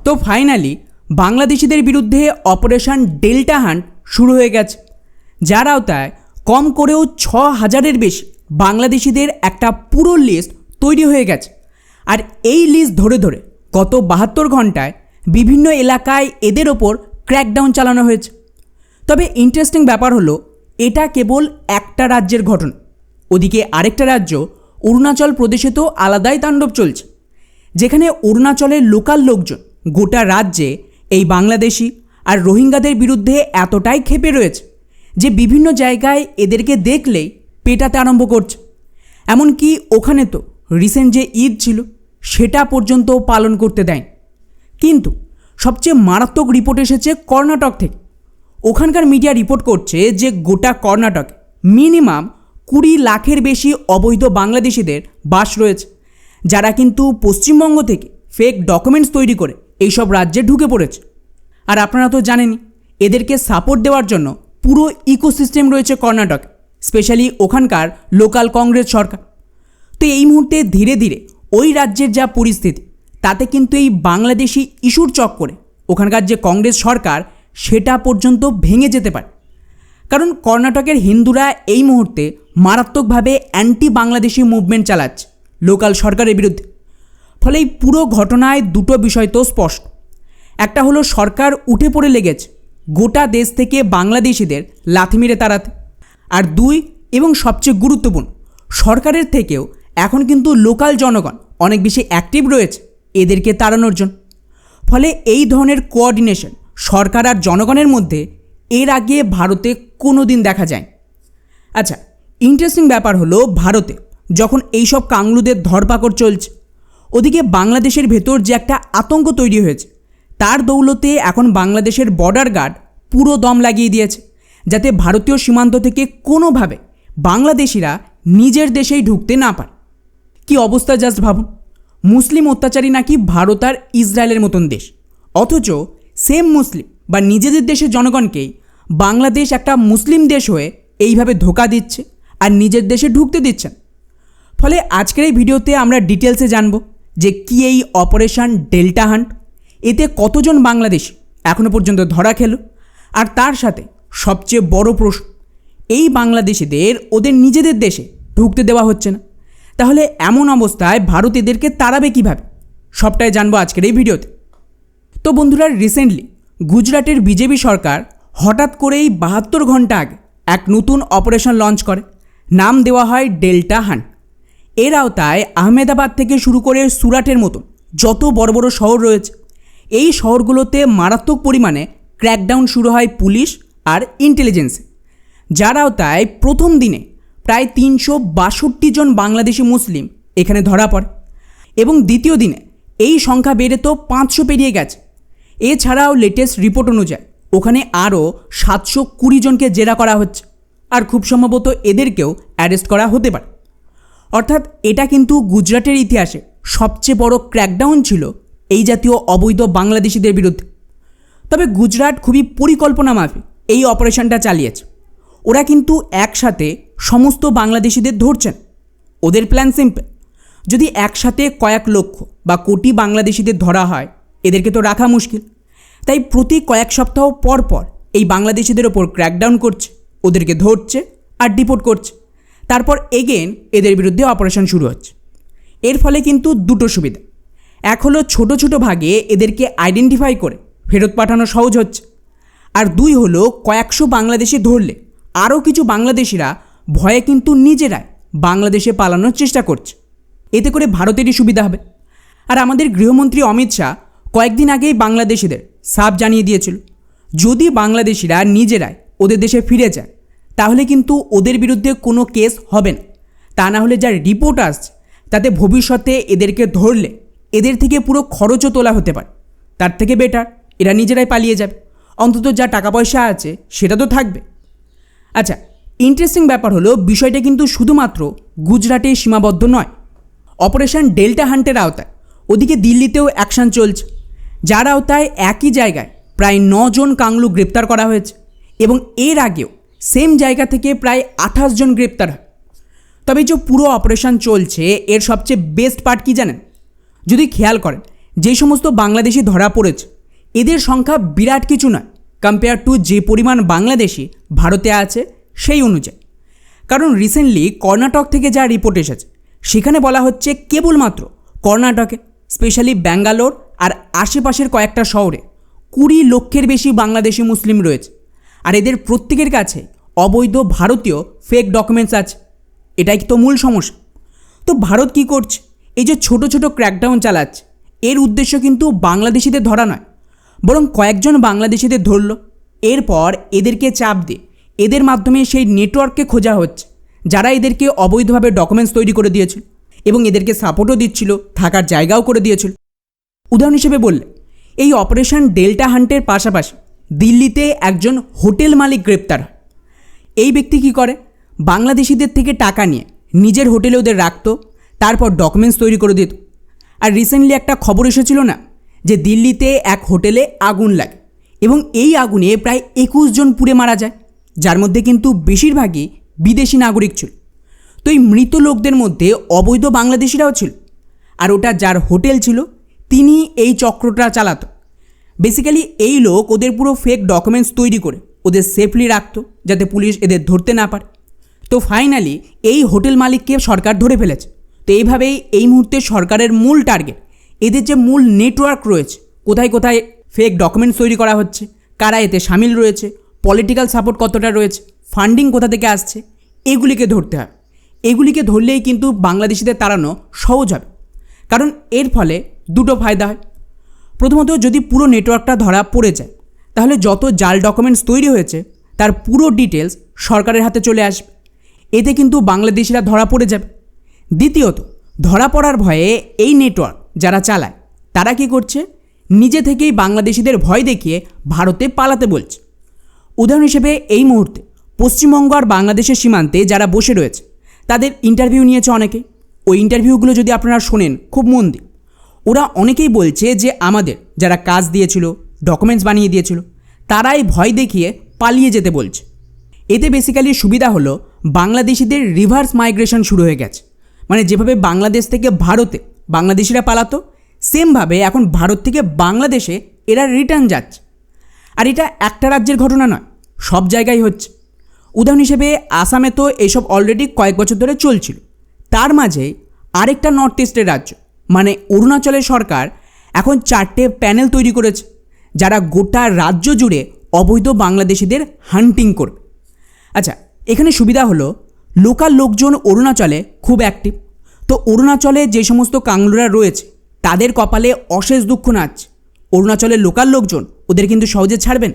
তো ফাইনালি বাংলাদেশিদের বিরুদ্ধে অপারেশন ডেল্টা হান্ট শুরু হয়ে গেছে, যার আওতায় কম করেও ৬,০০০-এর বেশি বাংলাদেশিদের একটা পুরো লিস্ট তৈরি হয়ে গেছে। আর এই লিস্ট ধরে ধরে গত ৭২ ঘন্টায় বিভিন্ন এলাকায় এদের ওপর ক্র্যাকডাউন চালানো হয়েছে। তবে ইন্টারেস্টিং ব্যাপার হলো, এটা কেবল একটা রাজ্যের ঘটনা। ওদিকে আরেকটা রাজ্য অরুণাচল প্রদেশে তো আলাদাই তাণ্ডব চলছে, যেখানে অরুণাচলের লোকাল লোকজন গোটা রাজ্যে এই বাংলাদেশি আর রোহিঙ্গাদের বিরুদ্ধে এতটাই ক্ষেপে রয়েছে যে বিভিন্ন জায়গায় এদেরকে দেখলেই পেটাতে আরম্ভ করছে। এমনকি ওখানে তো রিসেন্ট যে ঈদ ছিল সেটা পর্যন্ত পালন করতে দেয়নি। কিন্তু সবচেয়ে মারাত্মক রিপোর্ট এসেছে কর্ণাটক থেকে। ওখানকার মিডিয়া রিপোর্ট করছে যে গোটা কর্ণাটকে মিনিমাম ২০ লাখের বেশি অবৈধ বাংলাদেশিদের বাস রয়েছে, যারা কিন্তু পশ্চিমবঙ্গ থেকে ফেক ডকুমেন্টস তৈরি করে এইসব রাজ্যে ঢুকে পড়েছে। আর আপনারা তো জানেনই, এদেরকে সাপোর্ট দেওয়ার জন্য পুরো ইকোসিস্টেম রয়েছে কর্ণাটকে, স্পেশালি ওখানকার লোকাল কংগ্রেস সরকার। তো এই মুহূর্তে ধীরে ধীরে ওই রাজ্যের যা পরিস্থিতি, তাতে কিন্তু এই বাংলাদেশি ইস্যুর চক্করে ওখানকার যে কংগ্রেস সরকার সেটা পর্যন্ত ভেঙে যেতে পারে। কারণ কর্ণাটকের হিন্দুরা এই মুহূর্তে মারাত্মকভাবে অ্যান্টি বাংলাদেশি মুভমেন্ট চালাচ্ছে লোকাল সরকারের বিরুদ্ধে। ফলে এই পুরো ঘটনায় দুটো বিষয় তো স্পষ্ট। একটা হলো সরকার উঠে পড়ে লেগেছে গোটা দেশ থেকে বাংলাদেশিদের লাথি মেরে তাড়াতে। আর দুই, এবং সবচেয়ে গুরুত্বপূর্ণ, সরকারের থেকেও এখন কিন্তু লোকাল জনগণ অনেক বেশি অ্যাক্টিভ রয়েছে এদেরকে তাড়ানোর জন্য। ফলে এই ধরনের কোঅর্ডিনেশন সরকার আর জনগণের মধ্যে এর আগে ভারতে কোনো দিন দেখা যায়। আচ্ছা, ইন্টারেস্টিং ব্যাপার হলো, ভারতে যখন এইসব কাংলুদের ধরপাকড় চলছে, ওদিকে বাংলাদেশের ভেতর যে একটা আতঙ্ক তৈরি হয়েছে, তার দৌলতে এখন বাংলাদেশের বর্ডার গার্ড পুরো দম লাগিয়ে দিয়েছে, যাতে ভারতীয় সীমান্ত থেকে কোনোভাবে বাংলাদেশিরা নিজের দেশেই ঢুকতে না পারে। কি অবস্থা জাস্ট ভাবুন, মুসলিম অত্যাচারী নাকি ভারত আর ইসরায়েলের মতন দেশ, অথচ সেম মুসলিম বা নিজেদের দেশের জনগণকেই বাংলাদেশ একটা মুসলিম দেশ হয়ে এইভাবে ধোঁকা দিচ্ছে আর নিজের দেশে ঢুকতে দিচ্ছেন। ফলে আজকের এই ভিডিওতে আমরা ডিটেলসে জানব যে কী এই অপারেশন ডেল্টা হান্ট, এতে কতজন বাংলাদেশি এখনও পর্যন্ত ধরা খেল, আর তার সাথে সবচেয়ে বড় প্রশ্ন, এই বাংলাদেশিদের ওদের নিজেদের দেশে ঢুকতে দেওয়া হচ্ছে না, তাহলে এমন অবস্থায় ভারত এদেরকে তাড়াবে কীভাবে, সবটাই জানবো আজকের এই ভিডিওতে। তো বন্ধুরা, রিসেন্টলি গুজরাটের বিজেপি সরকার হঠাৎ করেই ৭২ ঘন্টা আগে এক নতুন অপারেশন লঞ্চ করে, নাম দেওয়া হয় ডেল্টা হান্ট। এর আওতায় আহমেদাবাদ থেকে শুরু করে সুরাটের মতন যত বড় বড় শহর রয়েছে, এই শহরগুলোতে মারাত্মক পরিমাণে ক্র্যাকডাউন শুরু হয় পুলিশ আর ইন্টেলিজেন্সে, যার আওতায় প্রথম দিনে প্রায় ৩৬২ জন বাংলাদেশি মুসলিম এখানে ধরা পড়ে, এবং দ্বিতীয় দিনে এই সংখ্যা বেড়ে তো ৫০০ পেরিয়ে গেছে। এছাড়াও লেটেস্ট রিপোর্ট অনুযায়ী ওখানে আরও ৭২০ জনকে জেরা করা হচ্ছে, আর খুব সম্ভবত এদেরকেও অ্যারেস্ট করা হতে পারে। অর্থাৎ এটা কিন্তু গুজরাটের ইতিহাসে সবচেয়ে বড় ক্র্যাকডাউন ছিল এই জাতীয় অবৈধ বাংলাদেশিদের বিরুদ্ধে। তবে গুজরাট খুবই পরিকল্পনা মাফিক এই অপারেশনটা চালিয়েছে। ওরা কিন্তু একসাথে সমস্ত বাংলাদেশিদের ধরছেন। ওদের প্ল্যান সিম্পল, যদি একসাথে কয়েক লক্ষ বা কোটি বাংলাদেশিদের ধরা হয়, এদেরকে তো রাখা মুশকিল। তাই প্রতি কয়েক সপ্তাহ পর পর এই বাংলাদেশিদের ওপর ক্র্যাকডাউন করছে, ওদেরকে ধরছে আর ডিপোর্ট করছে, তারপর এগেন এদের বিরুদ্ধে অপারেশন শুরু হচ্ছে। এর ফলে কিন্তু দুটো সুবিধা, এক হলো ছোট ছোট ভাগে এদেরকে আইডেন্টিফাই করে ফেরত পাঠানো সহজ হচ্ছে, আর দুই হলো কয়েকশো বাংলাদেশি ধরলে আরও কিছু বাংলাদেশিরা ভয়ে কিন্তু নিজেরাই বাংলাদেশে পালানোর চেষ্টা করছে। এতে করে ভারতেরই সুবিধা হবে। আর আমাদের গৃহমন্ত্রী অমিত শাহ কয়েকদিন আগেই বাংলাদেশিদের সাফ জানিয়ে দিয়েছিল, যদি বাংলাদেশিরা নিজেরাই ওদের দেশে ফিরে যায়, তাহলে কিন্তু ওদের বিরুদ্ধে কোনো কেস হবে না। তা না হলে যা রিপোর্ট আসছে, তাতে ভবিষ্যতে এদেরকে ধরলে এদের থেকে পুরো খরচও তোলা হতে পারে। তার থেকে বেটার এরা নিজেরাই পালিয়ে যাবে, অন্তত যা টাকা পয়সা আছে সেটা তো থাকবে। আচ্ছা, ইন্টারেস্টিং ব্যাপার হলো, বিষয়টা কিন্তু শুধুমাত্র গুজরাটে সীমাবদ্ধ নয়। অপারেশন ডেল্টা হান্টের আওতায় ওদিকে দিল্লিতেও অ্যাকশন চলছে, যার আওতায় একই জায়গায় প্রায় ৯ জন কাংলু গ্রেপ্তার করা হয়েছে, এবং এর আগেও সেম জায়গা থেকে প্রায় ২৮ জন গ্রেপ্তার হয়। তবে যে পুরো অপারেশন চলছে, এর সবচেয়ে বেস্ট পার্ট কী জানেন? যদি খেয়াল করেন, যে সমস্ত বাংলাদেশি ধরা পড়েছে এদের সংখ্যা বিরাট কিছু নয় কম্পেয়ার টু যে পরিমাণ বাংলাদেশি ভারতে আছে সেই অনুযায়ী। কারণ রিসেন্টলি কর্ণাটক থেকে যা রিপোর্ট এসেছে সেখানে বলা হচ্ছে কেবলমাত্র কর্ণাটকে স্পেশালি ব্যাঙ্গালোর আর আশেপাশের কয়েকটা শহরে 20 লক্ষের বেশি বাংলাদেশি মুসলিম রয়েছে। আর এদের প্রত্যেকের কাছে অবৈধ ভারতীয় ফেক ডকুমেন্টস আছে। এটাই তো মূল সমস্যা। তো ভারত কি করছে? এই যে ছোট ছোট ক্র্যাকডাউন চালাচ্ছে, এর উদ্দেশ্য কিন্তু বাংলাদেশিদের ধরা নয়, বরং কয়েকজন বাংলাদেশিদের ধরল, এরপর এদেরকে চাপ দিয়ে এদের মাধ্যমে সেই নেটওয়ার্ককে খোঁজা হচ্ছে যারা এদেরকে অবৈধভাবে ডকুমেন্টস তৈরি করে দিয়েছিল এবং এদেরকে সাপোর্টও দিচ্ছিল, থাকার জায়গাও করে দিয়েছিল। উদাহরণ হিসেবে বললে এই অপারেশন ডেল্টা হান্টের পাশাপাশি দিল্লিতে একজন হোটেল মালিক গ্রেপ্তার হয়। এই ব্যক্তি কী করে? বাংলাদেশিদের থেকে টাকা নিয়ে নিজের হোটেলে ওদের রাখতো, তারপর ডকুমেন্টস তৈরি করে দিত। আর রিসেন্টলি একটা খবর এসেছিল না যে দিল্লিতে এক হোটেলে আগুন লাগে এবং এই আগুনে প্রায় 21 জন পুড়ে মারা যায়, যার মধ্যে কিন্তু বেশিরভাগই বিদেশি নাগরিক ছিল। তো এই মৃত লোকদের মধ্যে অবৈধ বাংলাদেশিরাও ছিল। আর ওটা যার হোটেল ছিল তিনি এই চক্রটা চালাতো। বেসিক্যালি এই লোক ওদের পুরো ফেক ডকুমেন্টস তৈরি করে ওদের সেফলি রাখতো যাতে পুলিশ এদের ধরতে না পারে। তো ফাইনালি এই হোটেল মালিককে সরকার ধরে ফেলেছে। তো এইভাবেই এই মুহূর্তে সরকারের মূল টার্গেট এদের যে মূল নেটওয়ার্ক রয়েছে, কোথায় কোথায় ফেক ডকুমেন্টস তৈরি করা হচ্ছে, কারা এতে সামিল রয়েছে, পলিটিক্যাল সাপোর্ট কতটা রয়েছে, ফান্ডিং কোথা থেকে আসছে, এগুলিকে ধরতে হবে। এগুলিকে ধরলেই কিন্তু বাংলাদেশিদের তাড়ানো সহজ হবে। কারণ এর ফলে দুটো ফায়দা হয়। প্রথমত, যদি পুরো নেটওয়ার্কটা ধরা পড়ে যায় তাহলে যত জাল ডকুমেন্টস তৈরি হয়েছে তার পুরো ডিটেলস সরকারের হাতে চলে আসবে। এতে কিন্তু বাংলাদেশিরা ধরা পড়ে যাবে। দ্বিতীয়ত, ধরা পড়ার ভয়ে এই নেটওয়ার্ক যারা চালায় তারা কি করছে? নিজে থেকেই বাংলাদেশিদের ভয় দেখিয়ে ভারতে পালাতে বলছে। উদাহরণ হিসেবে এই মুহূর্তে পশ্চিমবঙ্গ আর বাংলাদেশের সীমান্তে যারা বসে রয়েছে তাদের ইন্টারভিউ নিয়েছে অনেকে। ওই ইন্টারভিউগুলো যদি আপনারা শোনেন খুব মন দিয়ে, ওরা অনেকেই বলছে যে আমাদের যারা কাজ দিয়েছিল, ডকুমেন্টস বানিয়ে দিয়েছিল, তারাই ভয় দেখিয়ে পালিয়ে যেতে বলছে। এতে বেসিক্যালি সুবিধা হলো বাংলাদেশিদের রিভার্স মাইগ্রেশন শুরু হয়ে গেছে। মানে যেভাবে বাংলাদেশ থেকে ভারতে বাংলাদেশিরা পালাতো, সেমভাবে এখন ভারত থেকে বাংলাদেশে এরা রিটার্ন যাচ্ছে। আর এটা একটা রাজ্যের ঘটনা নয়, সব জায়গায় হচ্ছে। উদাহরণ হিসেবে আসামে তো এইসব অলরেডি কয়েক বছর ধরে চলছিল। তার মাঝে আরেকটা নর্থ ইস্টের রাজ্য মানে অরুণাচলের সরকার এখন 4টে প্যানেল তৈরি করেছে যারা গোটা রাজ্য জুড়ে অবৈধ বাংলাদেশিদের হান্টিং করবে। আচ্ছা, এখানে সুবিধা হলো লোকাল লোকজন অরুণাচলে খুব অ্যাক্টিভ। তো অরুণাচলে যে সমস্ত কাংলুরা রয়েছে তাদের কপালে অশেষ দুঃখ নাচ্ছে। অরুণাচলের লোকাল লোকজন ওদের কিন্তু সহজে ছাড়বেন।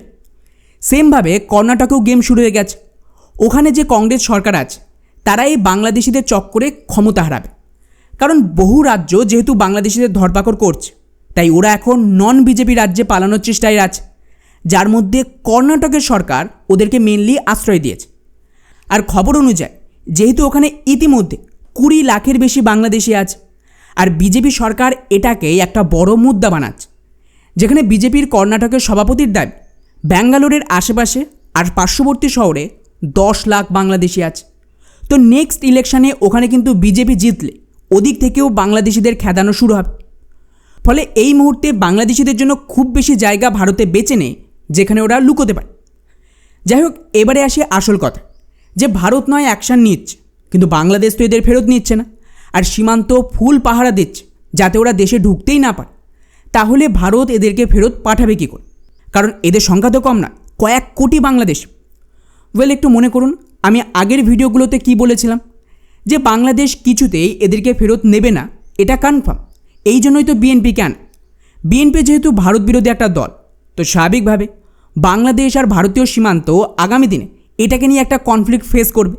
সেমভাবে কর্ণাটকেও গেম শুরু হয়ে গেছে। ওখানে যে কংগ্রেস সরকার আছে তারা এই বাংলাদেশিদের চক্করে ক্ষমতা হারাবে। কারণ বহু রাজ্য যেহেতু বাংলাদেশিদের ধরপাকড় করছে, তাই ওরা এখন নন বিজেপি রাজ্যে পালানোর চেষ্টায় আছে, যার মধ্যে কর্ণাটকের সরকার ওদেরকে মেনলি আশ্রয় দিয়েছে। আর খবর অনুযায়ী যেহেতু ওখানে ইতিমধ্যে 20 লাখের বেশি বাংলাদেশি আছে, আর বিজেপি সরকার এটাকে একটা বড় মুদ্রা বানাচ্ছে, যেখানে বিজেপির কর্ণাটকের সভাপতির দাবি ব্যাঙ্গালোরের আশেপাশে আর পার্শ্ববর্তী শহরে 10 লাখ বাংলাদেশি আছে। তো নেক্সট ইলেকশানে ওখানে কিন্তু বিজেপি জিতলে ওদিক থেকেও বাংলাদেশিদের খেদানো শুরু হবে। ফলে এই মুহূর্তে বাংলাদেশিদের জন্য খুব বেশি জায়গা ভারতে বেঁচে নেই যেখানে ওরা লুকোতে পারে। যাই হোক, এবারে আসি আসল কথা, যে ভারত নয় অ্যাকশান নিচ্ছে, কিন্তু বাংলাদেশ তো এদের ফেরত নিচ্ছে না, আর সীমান্ত ফুল পাহারা দিচ্ছে যাতে ওরা দেশে ঢুকতেই না পারে। তাহলে ভারত এদেরকে ফেরত পাঠাবে কী করে? কারণ এদের সংখ্যা তো কম না, কয়েক কোটি বাংলাদেশ। একটু মনে করুন আমি আগের ভিডিওগুলোতে কি বলেছিলাম, যে বাংলাদেশ কিছুতেই এদেরকে ফেরত নেবে না, এটা কনফার্ম। এই জন্যই তো বিএনপিকে আনে। বিএনপি যেহেতু ভারত বিরোধী একটা দল, তো স্বাভাবিকভাবে বাংলাদেশ আর ভারতীয় সীমান্ত আগামী দিনে এটাকে নিয়ে একটা কনফ্লিক্ট ফেস করবে।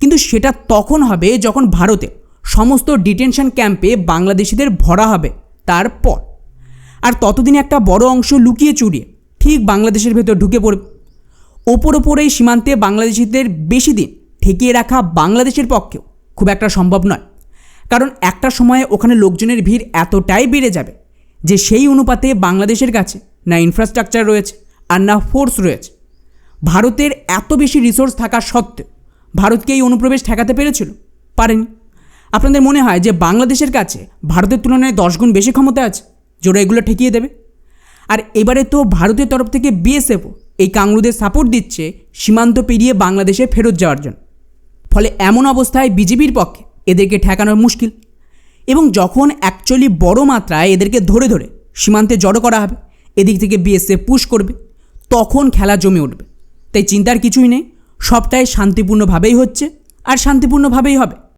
কিন্তু সেটা তখন হবে যখন ভারতে সমস্ত ডিটেনশন ক্যাম্পে বাংলাদেশিদের ভরা হবে তারপর। আর ততদিনে একটা বড় অংশ লুকিয়ে চুরিয়ে ঠিক বাংলাদেশের ভেতর ঢুকে পড়বে। ওপর এই সীমান্তে বাংলাদেশিদের বেশি দিন ঠেকিয়ে রাখা বাংলাদেশের পক্ষেও খুব একটা সম্ভব নয়। কারণ একটা সময়ে ওখানে লোকজনের ভিড় এতটাই বেড়ে যাবে যে সেই অনুপাতে বাংলাদেশের কাছে না ইনফ্রাস্ট্রাকচার রয়েছে আর না ফোর্স রয়েছে। ভারতের এত বেশি রিসোর্স থাকা সত্ত্বেও ভারতকে এই অনুপ্রবেশ ঠেকাতে পেরেছিল? পারেনি। আপনাদের মনে হয় যে বাংলাদেশের কাছে ভারতের তুলনায় 10 গুণ বেশি ক্ষমতা আছে? যে ওরা এগুলো ঠেকিয়ে দেবে। আর এবারে তো ভারতের তরফ থেকে বিএসএফও এই কাংড়ুদের সাপোর্ট দিচ্ছে সীমান্ত পেরিয়ে বাংলাদেশে ফেরত যাওয়ার জন্য। ফলে এমন অবস্থায় বিজেপির পক্ষে এদেরকে ঠেকানো মুশকিল। এবং যখন অ্যাকচুয়ালি বড় মাত্রায় এদেরকে ধরে ধরে সীমান্তে জড়ো করা হবে, এদিক থেকে বিএসএফ পুশ করবে, তখন খেলা জমে উঠবে। তাই চিন্তার কিছুই নেই, সবটাই শান্তিপূর্ণভাবেই হচ্ছে আর শান্তিপূর্ণভাবেই হবে।